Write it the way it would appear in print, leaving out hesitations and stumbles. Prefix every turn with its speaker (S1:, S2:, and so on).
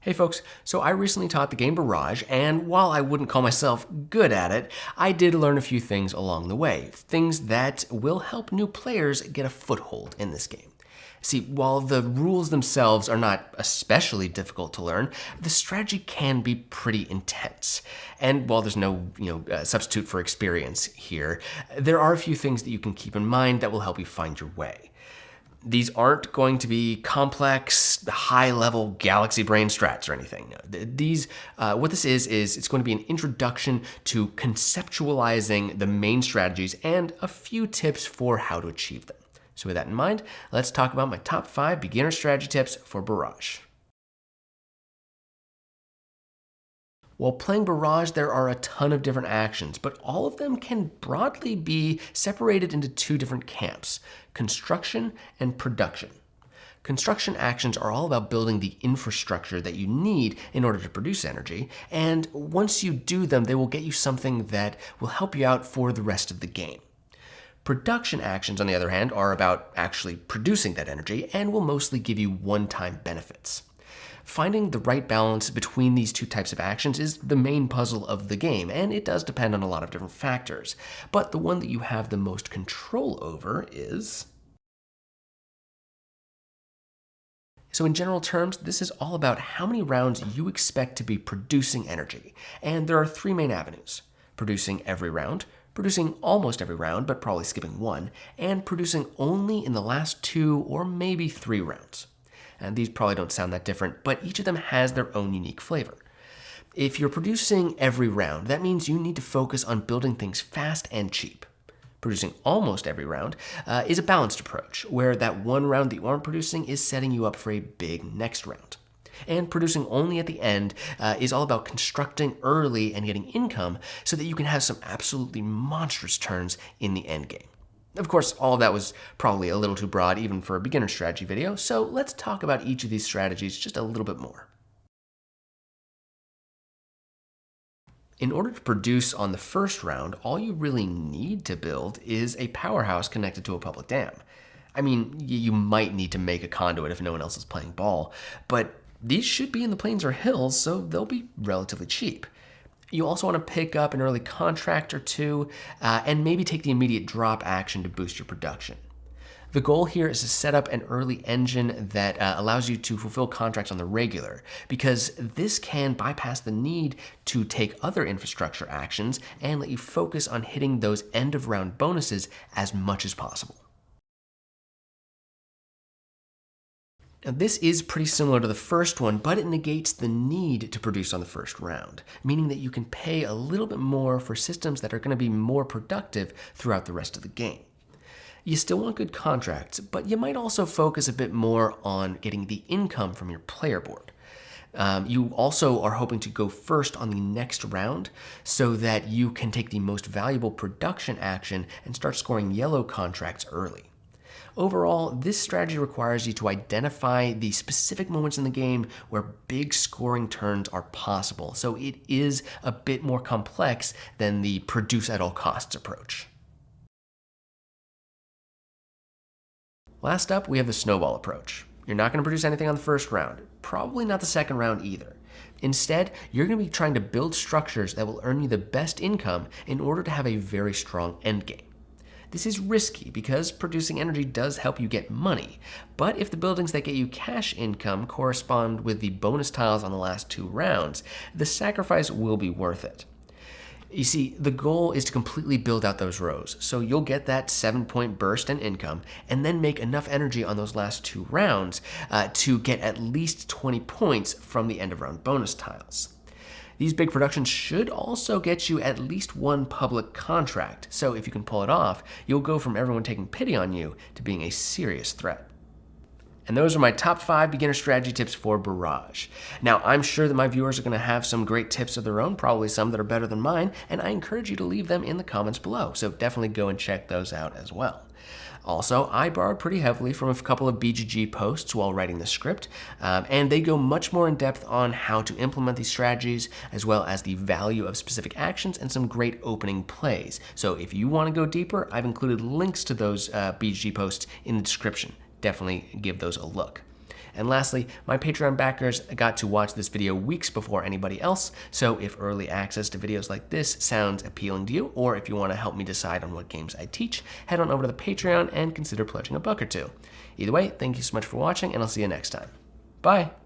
S1: Hey folks, so I recently taught the game Barrage, and while I wouldn't call myself good at it, I did learn a few things along the way. Things that will help new players get a foothold in this game. See, while the rules themselves are not especially difficult to learn, the strategy can be pretty intense. And while there's no substitute for experience here, there are a few things that you can keep in mind that will help you find your way. These aren't going to be complex, high-level galaxy brain strats or anything. No. What this is it's going to be an introduction to conceptualizing the main strategies and a few tips for how to achieve them. So with that in mind, let's talk about my top 5 beginner strategy tips for Barrage. While playing Barrage, there are a ton of different actions, but all of them can broadly be separated into 2 different camps: construction and production. Construction actions are all about building the infrastructure that you need in order to produce energy, and once you do them, they will get you something that will help you out for the rest of the game. Production actions, on the other hand, are about actually producing that energy and will mostly give you one-time benefits. Finding the right balance between these 2 types of actions is the main puzzle of the game, and it does depend on a lot of different factors. But the one that you have the most control over is... So in general terms, this is all about how many rounds you expect to be producing energy. And there are 3 main avenues: producing every round, producing almost every round, but probably skipping 1, and producing only in the last 2 or maybe 3 rounds. And these probably don't sound that different, but each of them has their own unique flavor. If you're producing every round, that means you need to focus on building things fast and cheap. Producing almost every round is a balanced approach, where that 1 round that you aren't producing is setting you up for a big next round. And producing only at the end is all about constructing early and getting income so that you can have some absolutely monstrous turns in the end game. Of course, all of that was probably a little too broad even for a beginner strategy video, so let's talk about each of these strategies just a little bit more. In order to produce on the first round, all you really need to build is a powerhouse connected to a public dam. I mean, you might need to make a conduit if no one else is playing ball, but these should be in the plains or hills, so they'll be relatively cheap. You also want to pick up an early contract or 2, and maybe take the immediate drop action to boost your production. The goal here is to set up an early engine that allows you to fulfill contracts on the regular, because this can bypass the need to take other infrastructure actions and let you focus on hitting those end-of-round bonuses as much as possible. Now, this is pretty similar to the first one, but it negates the need to produce on the first round, meaning that you can pay a little bit more for systems that are going to be more productive throughout the rest of the game. You still want good contracts, but you might also focus a bit more on getting the income from your player board. You also are hoping to go first on the next round so that you can take the most valuable production action and start scoring yellow contracts early. Overall, this strategy requires you to identify the specific moments in the game where big scoring turns are possible, so it is a bit more complex than the produce at all costs approach. Last up, we have the Snowball approach. You're not going to produce anything on the first round, probably not the second round either. Instead, you're going to be trying to build structures that will earn you the best income in order to have a very strong endgame. This is risky because producing energy does help you get money, but if the buildings that get you cash income correspond with the bonus tiles on the last 2 rounds, the sacrifice will be worth it. You see, the goal is to completely build out those rows, so you'll get that 7-point burst in income and then make enough energy on those last 2 rounds to get at least 20 points from the end of round bonus tiles. These big productions should also get you at least 1 public contract, so if you can pull it off, you'll go from everyone taking pity on you to being a serious threat. And those are my top 5 beginner strategy tips for Barrage. Now, I'm sure that my viewers are going to have some great tips of their own, probably some that are better than mine, and I encourage you to leave them in the comments below, so definitely go and check those out as well. Also, I borrowed pretty heavily from a couple of BGG posts while writing the script, and they go much more in depth on how to implement these strategies, as well as the value of specific actions and some great opening plays. So if you want to go deeper, I've included links to those BGG posts in the description. Definitely give those a look. And lastly, my Patreon backers got to watch this video weeks before anybody else, so if early access to videos like this sounds appealing to you, or if you want to help me decide on what games I teach, head on over to the Patreon and consider pledging $1 or $2. Either way, thank you so much for watching, and I'll see you next time. Bye!